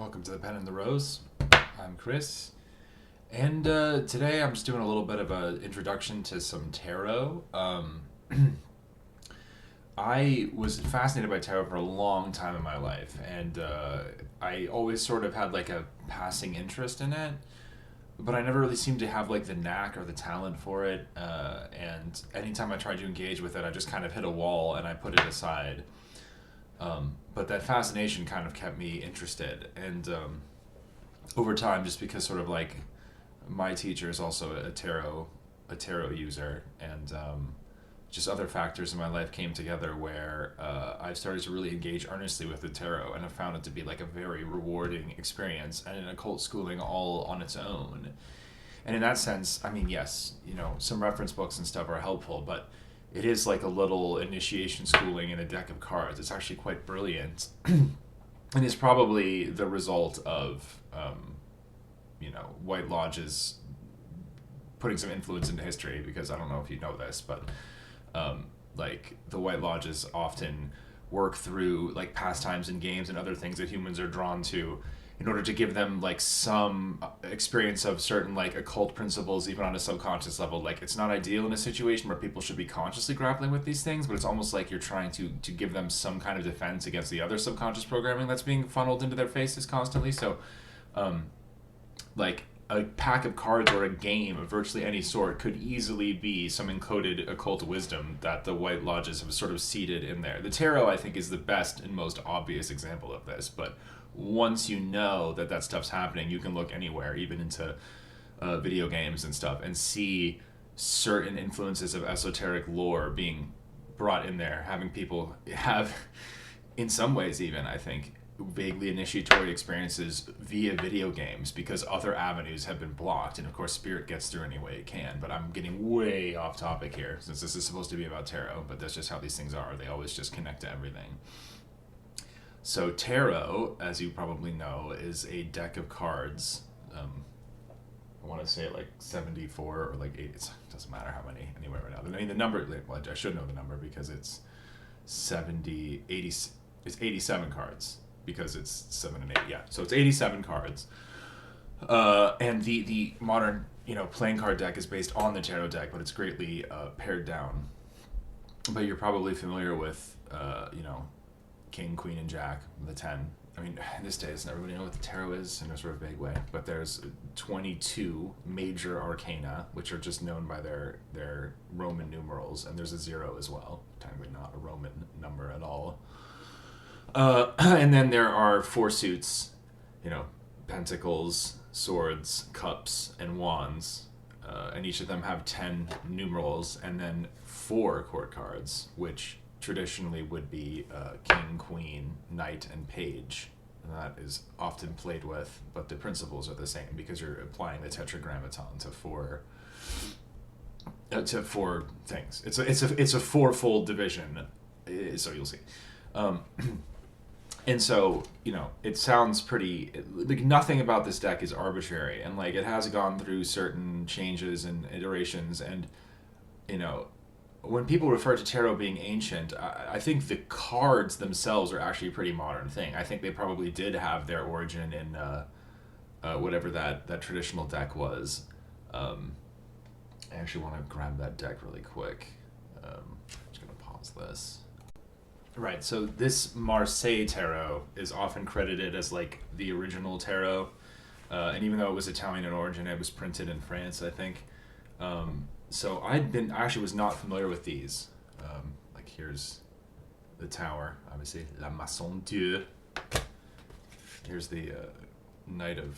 Welcome to the Pen and the Rose. I'm Chris, and today I'm just doing a little bit of an introduction to some tarot. I was fascinated by tarot for a long time in my life, and I always sort of had like a passing interest in it, but I never really seemed to have like the knack or the talent for it. And anytime I tried to engage with it, I just kind of hit a wall and I put it aside. But that fascination kind of kept me interested, and over time, just because sort of like my teacher is also a tarot user, and just other factors in my life came together where I've started to really engage earnestly with the tarot, and have found it to be like a very rewarding experience and an occult schooling all on its own. And in that sense, I mean, yes, some reference books and stuff are helpful, but it is like a little initiation schooling in a deck of cards. It's actually quite brilliant, and is probably the result of, White Lodges putting some influence into history. Because I don't know if you know this, but like the White Lodges often work through like pastimes and games and other things that humans are drawn to in order to give them like some experience of certain like occult principles, even on a subconscious level. Like, it's not ideal in a situation where people should be consciously grappling with these things, but it's almost like you're trying to give them some kind of defense against the other subconscious programming that's being funneled into their faces constantly. So like a pack of cards or a game of virtually any sort could easily be some encoded occult wisdom that the White Lodges have sort of seeded in there. The tarot, I think, is the best and most obvious example of this, but once you know that that stuff's happening, you can look anywhere, even into video games and stuff, and see certain influences of esoteric lore being brought in there, having people have, in some ways even, I think, vaguely initiatory experiences via video games, because other avenues have been blocked. And of course, spirit gets through any way it can. But I'm getting way off topic here, since this is supposed to be about tarot, but that's just how these things are. They always just connect to everything. So tarot, as you probably know, is a deck of cards. I want to say like 74 or like 80. It doesn't matter how many anyway right now. I mean, the number, well, I should know the number because it's 80, it's 87 cards, because it's 7 and 8. Yeah, so it's 87 cards. And the modern, playing card deck is based on the tarot deck, but it's greatly pared down. But you're probably familiar with, King, Queen, and Jack, the 10. I mean, in this day, doesn't everybody know what the tarot is in a sort of vague way? But there's 22 major arcana, which are just known by their Roman numerals, and there's a 0 as well, technically not a Roman number at all. And then there are 4 suits, pentacles, swords, cups, and wands, and each of them have 10 numerals, and then 4 court cards, which traditionally would be king, queen, knight, and page. And that is often played with, but the principles are the same, because you're applying the tetragrammaton to four things. It's a fourfold division, so you'll see. And so, it sounds pretty, like, nothing about this deck is arbitrary, and like it has gone through certain changes and iterations, and when people refer to tarot being ancient, I think the cards themselves are actually a pretty modern thing. I think they probably did have their origin in whatever that traditional deck was. I actually want to grab that deck really quick. I'm just going to pause this. Right, so this Marseille tarot is often credited as like the original tarot, and even though it was Italian in origin, it was printed in France, I think. So I actually was not familiar with these. Like, here's the Tower, obviously, La Maison Dieu. Here's the Knight of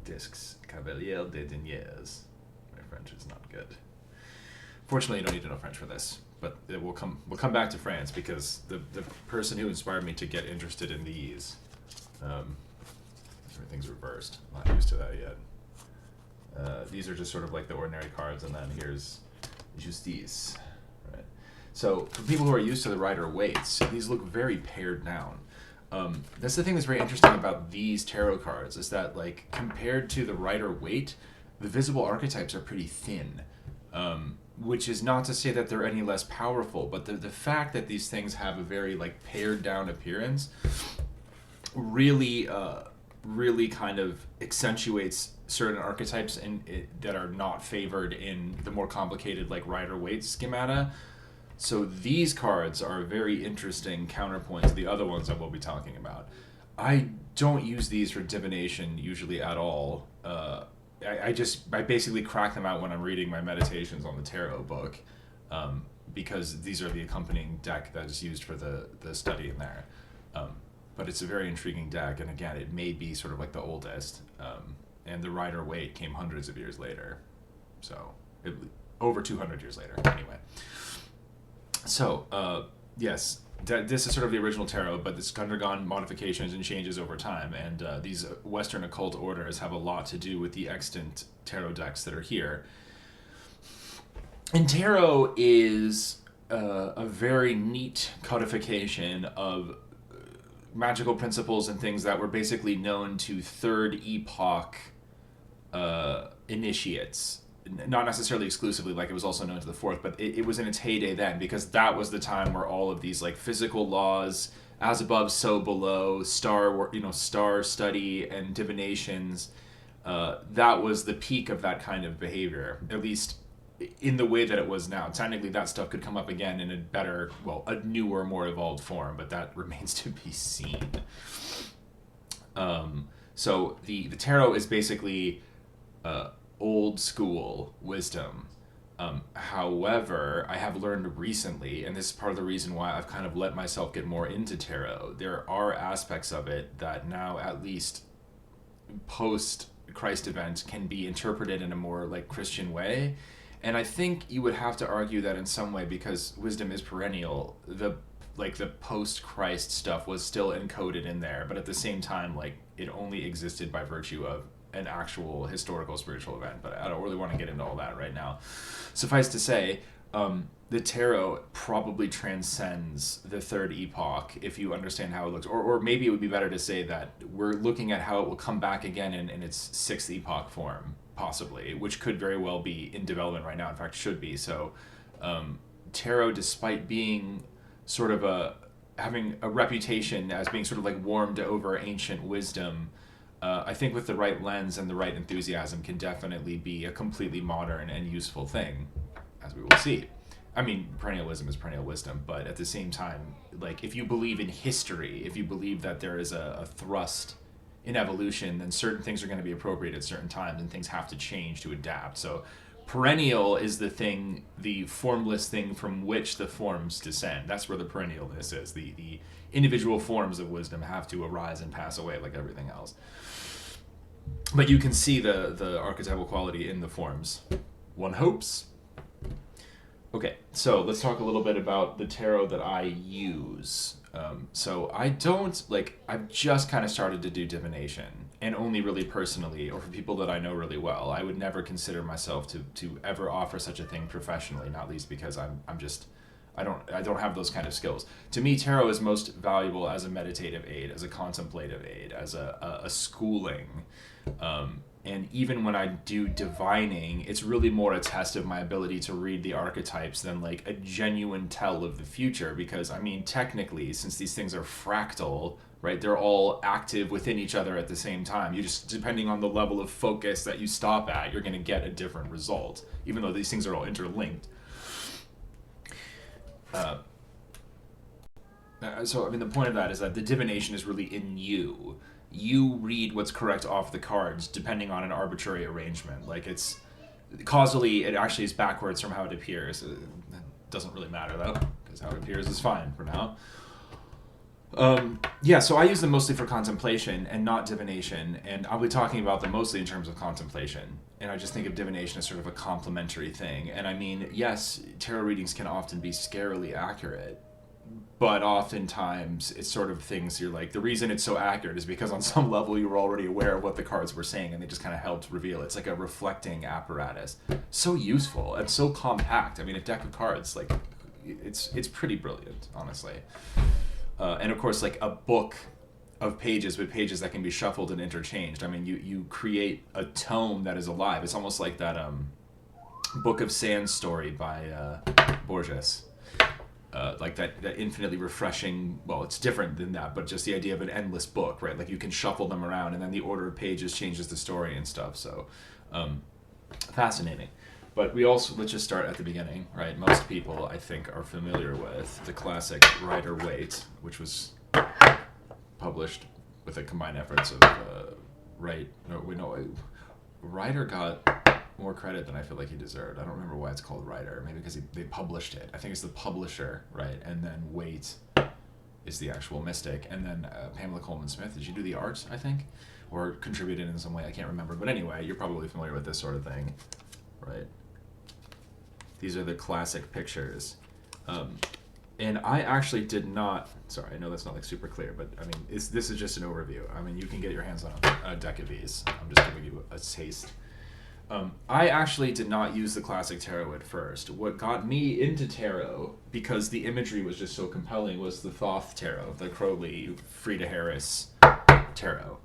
Discs, Cavalier des Deniers. My French is not good. Fortunately, you don't need to know French for this, but we'll come back to France, because the person who inspired me to get interested in these, everything's reversed. I'm not used to that yet. These are just sort of like the ordinary cards, and then here's Justice. Right. So for people who are used to the Rider-Waite's, these look very pared down. That's the thing that's very interesting about these tarot cards, is that like compared to the Rider-Waite, the visible archetypes are pretty thin. which is not to say that they're any less powerful, but the fact that these things have a very like pared down appearance really really kind of accentuates certain archetypes that are not favored in the more complicated like Rider-Waite schemata. So these cards are a very interesting counterpoint to the other ones that we'll be talking about. I don't use these for divination usually at all. I basically crack them out when I'm reading my meditations on the tarot book, because these are the accompanying deck that is used for the study in there. But it's a very intriguing deck, and again, it may be sort of like the oldest. And the Rider-Waite came hundreds of years later, so over 200 years later. Anyway, so yes. This is sort of the original tarot, but it's undergone modifications and changes over time, and these Western occult orders have a lot to do with the extant tarot decks that are here. And tarot is a very neat codification of magical principles and things that were basically known to third epoch initiates. Not necessarily exclusively, like it was also known to the fourth, but it was in its heyday then, because that was the time where all of these like physical laws, as above so below, star study and divinations, that was the peak of that kind of behavior, at least in the way that it was now. Technically that stuff could come up again in a better, well, a newer, more evolved form, but that remains to be seen. So the tarot is basically old school wisdom. However, I have learned recently, and this is part of the reason why I've kind of let myself get more into tarot, there are aspects of it that now, at least post Christ event, can be interpreted in a more like Christian way. And I think you would have to argue that in some way, because wisdom is perennial, the post Christ stuff was still encoded in there, but at the same time, like, it only existed by virtue of an actual historical spiritual event. But I don't really want to get into all that right now. Suffice to say, the tarot probably transcends the third epoch if you understand how it looks, or maybe it would be better to say that we're looking at how it will come back again in its sixth epoch form, possibly, which could very well be in development right now. In fact, should be. So tarot, despite being sort of having a reputation as being sort of like warmed over ancient wisdom, I think with the right lens and the right enthusiasm can definitely be a completely modern and useful thing, as we will see. I mean, perennial wisdom is perennial wisdom, but at the same time, like, if you believe in history, if you believe that there is a thrust in evolution, then certain things are going to be appropriate at certain times, and things have to change to adapt. So perennial is the thing, the formless thing from which the forms descend. That's where the perennialness is. The individual forms of wisdom have to arise and pass away like everything else. But you can see the archetypal quality in the forms, one hopes. Okay, so let's talk a little bit about the tarot that I use. So I don't, I've just kind of started to do divination, and only really personally, or for people that I know really well. I would never consider myself to ever offer such a thing professionally, not least because I don't have those kind of skills. To me, tarot is most valuable as a meditative aid, as a contemplative aid, as a schooling. And even when I do divining, it's really more a test of my ability to read the archetypes than like a genuine tell of the future. Because, I mean, technically, since these things are fractal, right, they're all active within each other at the same time. You just, depending on the level of focus that you stop at, you're going to get a different result, even though these things are all interlinked. So, I mean, the point of that is that the divination is really in you. You read what's correct off the cards depending on an arbitrary arrangement. Like, it's causally, it actually is backwards from how it appears. It doesn't really matter though, because how it appears is fine for now. So I use them mostly for contemplation and not divination, and I'll be talking about them mostly in terms of contemplation. And I just think of divination as sort of a complementary thing. And I mean, yes, tarot readings can often be scarily accurate, but oftentimes it's sort of things you're like, the reason it's so accurate is because on some level you were already aware of what the cards were saying, and they just kind of helped reveal it. It's like a reflecting apparatus. So useful and so compact. I mean, a deck of cards, like, it's pretty brilliant, honestly. And of course, like a book of pages with pages that can be shuffled and interchanged. I mean, you create a tome that is alive. It's almost like that Book of Sand story by Borges. Like that infinitely refreshing, well, it's different than that, but just the idea of an endless book, right? Like you can shuffle them around and then the order of pages changes the story and stuff. So fascinating. But we also, let's just start at the beginning, right? Most people, I think, are familiar with the classic Rider-Waite, which was published with the combined efforts of Rider got more credit than I feel like he deserved. I don't remember why it's called Rider. Maybe because they published it. I think it's the publisher, right? And then Waite is the actual mystic. And then Pamela Coleman Smith, did you do the art, I think? Or contributed in some way? I can't remember. But anyway, you're probably familiar with this sort of thing, right? These are the classic pictures. And I actually did not, sorry, I know that's not like super clear, but I mean, this is just an overview. I mean, you can get your hands on a deck of these. I'm just giving you a taste. I actually did not use the classic tarot at first. What got me into tarot, because the imagery was just so compelling, was the Thoth tarot, the Crowley, Frieda Harris tarot.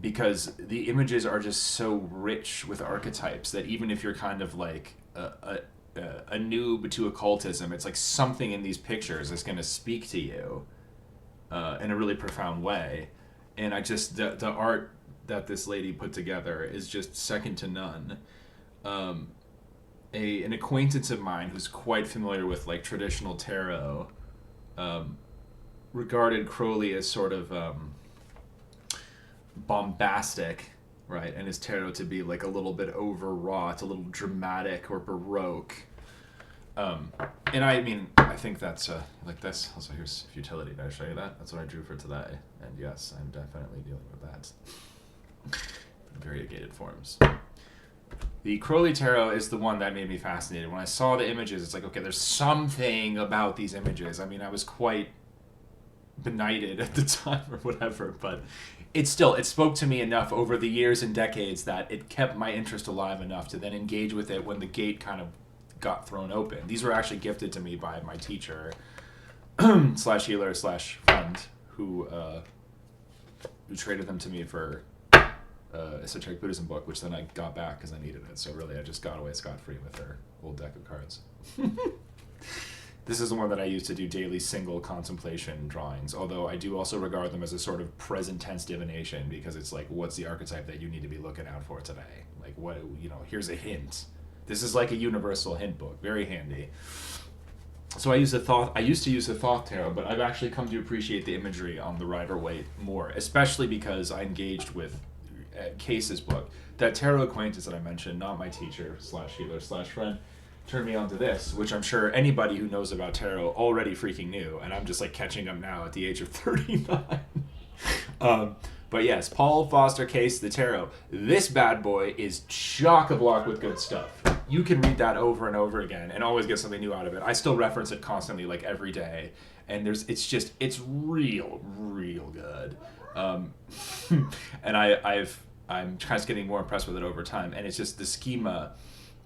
Because the images are just so rich with archetypes that even if you're kind of like a noob to occultism, it's like something in these pictures is going to speak to you in a really profound way. And I just, the art that this lady put together is just second to none. An acquaintance of mine who's quite familiar with like traditional tarot regarded Crowley as sort of bombastic, right, and his tarot to be like a little bit overwrought, a little dramatic or baroque. And I mean, I think that's like this. Also, here's futility. Did I show you that? That's what I drew for today. And yes, I'm definitely dealing with that. Variegated forms. The Crowley tarot is the one that made me fascinated. When I saw the images, it's like, okay, there's something about these images. I mean, I was quite benighted at the time or whatever, but it spoke to me enough over the years and decades that it kept my interest alive enough to then engage with it when the gate kind of got thrown open. These were actually gifted to me by my teacher slash healer slash friend who traded them to me for esoteric Buddhism book, which then I got back because I needed it. So really, I just got away scot-free with her old deck of cards. This is the one that I use to do daily single contemplation drawings, although I do also regard them as a sort of present tense divination, because it's like, what's the archetype that you need to be looking out for today? Like, what, here's a hint. This is like a universal hint book, very handy. So I used to use the Thoth tarot, but I've actually come to appreciate the imagery on the Rider-Waite more, especially because I engaged with Case's book. That tarot acquaintance that I mentioned, not my teacher slash healer slash friend, turned me on to this, which I'm sure anybody who knows about tarot already freaking knew, and I'm just like catching up now at the age of 39. But yes, Paul Foster Case, the tarot. This bad boy is chock-a-block with good stuff. You can read that over and over again and always get something new out of it. I still reference it constantly, like every day, and it's real good. And I'm kind of getting more impressed with it over time, and it's just the schema.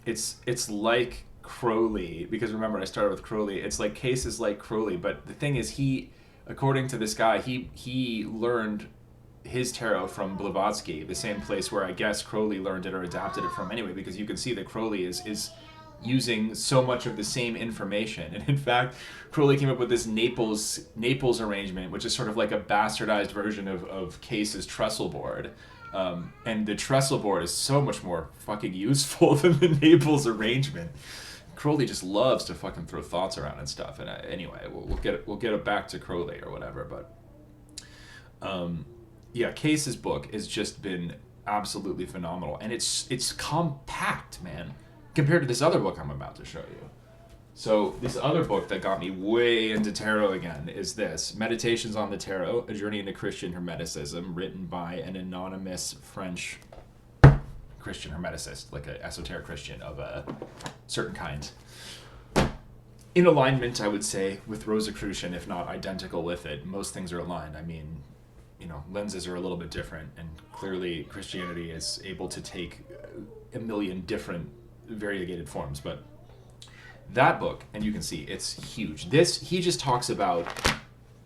It's like Crowley, because remember I started with Crowley. It's like Cases like Crowley, but the thing is, he, according to this guy, he learned his tarot from Blavatsky, the same place where I guess Crowley learned it or adapted it from anyway, because you can see that Crowley is using so much of the same information. And in fact, Crowley came up with this Naples arrangement, which is sort of like a bastardized version of Case's trestle board. And the trestle board is so much more fucking useful than the Naples arrangement. Crowley just loves to fucking throw thoughts around and stuff. And anyway, we'll get it back to Crowley or whatever. But yeah, Case's book has just been absolutely phenomenal, and it's compact, man, compared to this other book I'm about to show you. So this other book that got me way into tarot again is this, Meditations on the Tarot, A Journey into Christian Hermeticism, written by an anonymous French Christian hermeticist, like an esoteric Christian of a certain kind. In alignment, I would say, with Rosicrucian, if not identical with it. Most things are aligned. I mean, lenses are a little bit different, and clearly Christianity is able to take a million different variegated forms, but that book, and you can see it's huge. He just talks about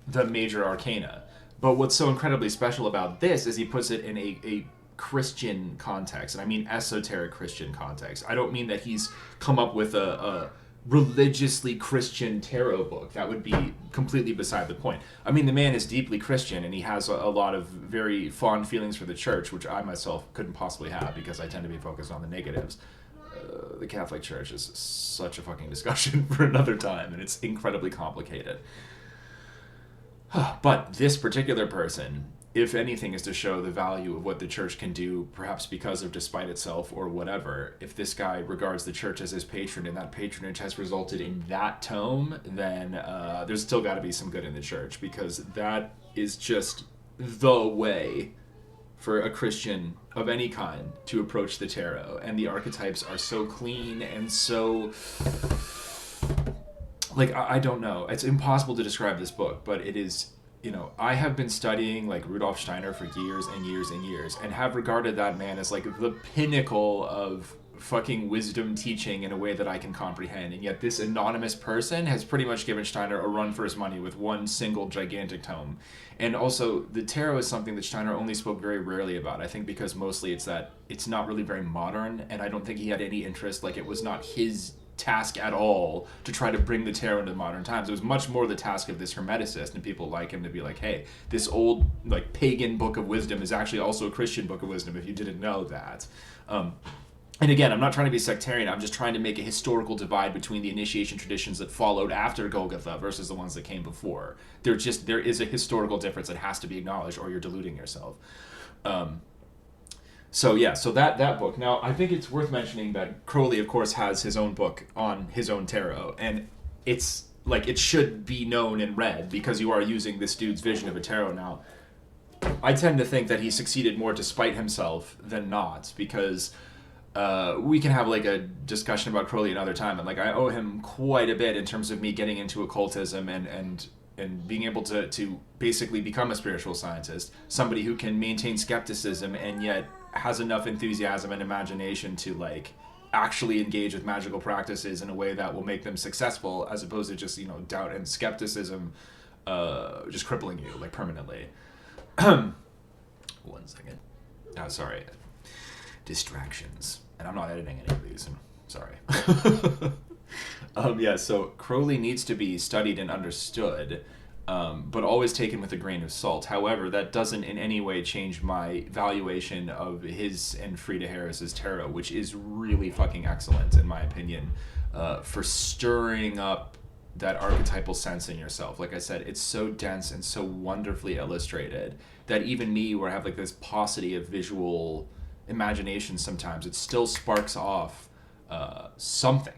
the major arcana, but what's so incredibly special about this is he puts it in Christian context, and I mean esoteric Christian context. I don't mean that he's come up with a religiously Christian tarot book. That would be completely beside the point. I mean, the man is deeply Christian, and he has a lot of very fond feelings for the church, which I myself couldn't possibly have because I tend to be focused on the negatives. The Catholic Church is such a fucking discussion for another time, and it's incredibly complicated. But this particular person, if anything, is to show the value of what the church can do, perhaps because of despite itself or whatever. If this guy regards the church as his patron and that patronage has resulted in that tome, then there's still got to be some good in the church, because that is just the way for a Christian of any kind to approach the tarot. And the archetypes are so clean and so... like, I don't know. It's impossible to describe this book, but it is, you know, I have been studying, like, Rudolf Steiner for years and years and years, and have regarded that man as, like, the pinnacle of fucking wisdom teaching in a way that I can comprehend. And yet this anonymous person has pretty much given Steiner a run for his money with one single gigantic tome. And also, the tarot is something that Steiner only spoke very rarely about. I think because mostly it's that it's not really very modern, and I don't think he had any interest, like, it was not his task at all to try to bring the tarot into modern times. It was much more the task of this hermeticist and people like him to be like, hey, this old, like, pagan book of wisdom is actually also a Christian book of wisdom, if you didn't know that. And again, I'm not trying to be sectarian. I'm just trying to make a historical divide between the initiation traditions that followed after Golgotha versus the ones that came before. There is a historical difference that has to be acknowledged, or you're deluding yourself. So that book. Now, I think it's worth mentioning that Crowley, of course, has his own book on his own tarot, and it's like, it should be known and read because you are using this dude's vision of a tarot. Now, I tend to think that he succeeded more to spite himself than not, because we can have, like, a discussion about Crowley another time, and, like, I owe him quite a bit in terms of me getting into occultism and being able to basically become a spiritual scientist, somebody who can maintain skepticism and yet has enough enthusiasm and imagination to, like, actually engage with magical practices in a way that will make them successful, as opposed to just, you know, doubt and skepticism just crippling you, like, permanently. 1 second. Oh, sorry. Distractions. And I'm not editing any of these. Sorry. So Crowley needs to be studied and understood, but always taken with a grain of salt. However, that doesn't in any way change my valuation of his and Frida Harris's tarot, which is really fucking excellent, in my opinion, for stirring up that archetypal sense in yourself. Like I said, it's so dense and so wonderfully illustrated that even me, where I have, like, this paucity of visual imagination sometimes, it still sparks off something.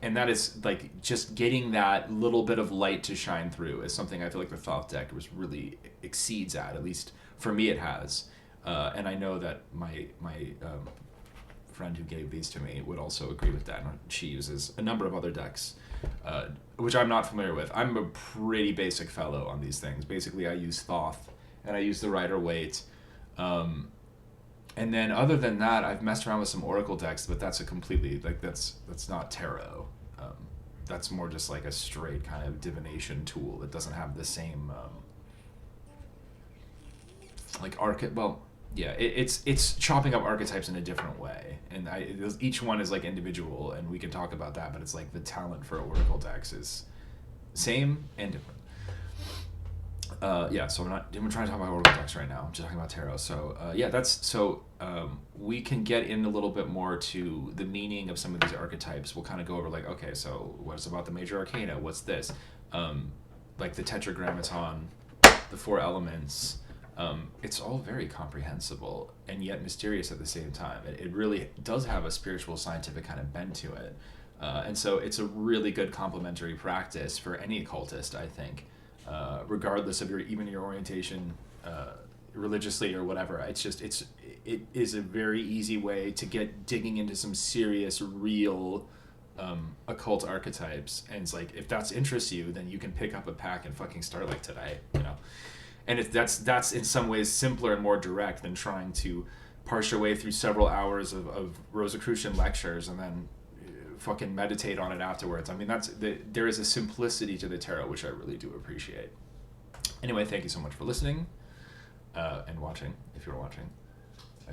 And that is, like, just getting that little bit of light to shine through is something I feel like the Thoth deck was really exceeds at least for me it has. And I know that my friend who gave these to me would also agree with that. She uses a number of other decks, which I'm not familiar with. I'm a pretty basic fellow on these things. Basically, I use Thoth, and I use the Rider-Waite. And then other than that, I've messed around with some Oracle decks, but that's a completely, like, that's not tarot. That's more just like a straight kind of divination tool. It doesn't have the same, it's chopping up archetypes in a different way. And each one is, like, individual, and we can talk about that, but it's like the talent for Oracle decks is same and different. So I'm trying to talk about Oracle decks right now. I'm just talking about tarot. So, we can get in a little bit more to the meaning of some of these archetypes. We'll kind of go over, like, okay, so what's about the major arcana? What's this? Like the tetragrammaton, the 4 elements. It's all very comprehensible and yet mysterious at the same time. It really does have a spiritual, scientific kind of bent to it. And so it's a really good complementary practice for any occultist, I think. Regardless of your orientation, religiously or whatever. It is a very easy way to get digging into some serious, real occult archetypes. And it's like, if that interests you, then you can pick up a pack and fucking start, like, today, you know. And that's in some ways simpler and more direct than trying to parse your way through several hours of Rosicrucian lectures and then fucking meditate on it afterwards. I mean, there is a simplicity to the tarot which I really do appreciate. Anyway, thank you so much for listening and watching, if you're watching.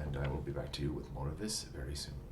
and I will be back to you with more of this very soon.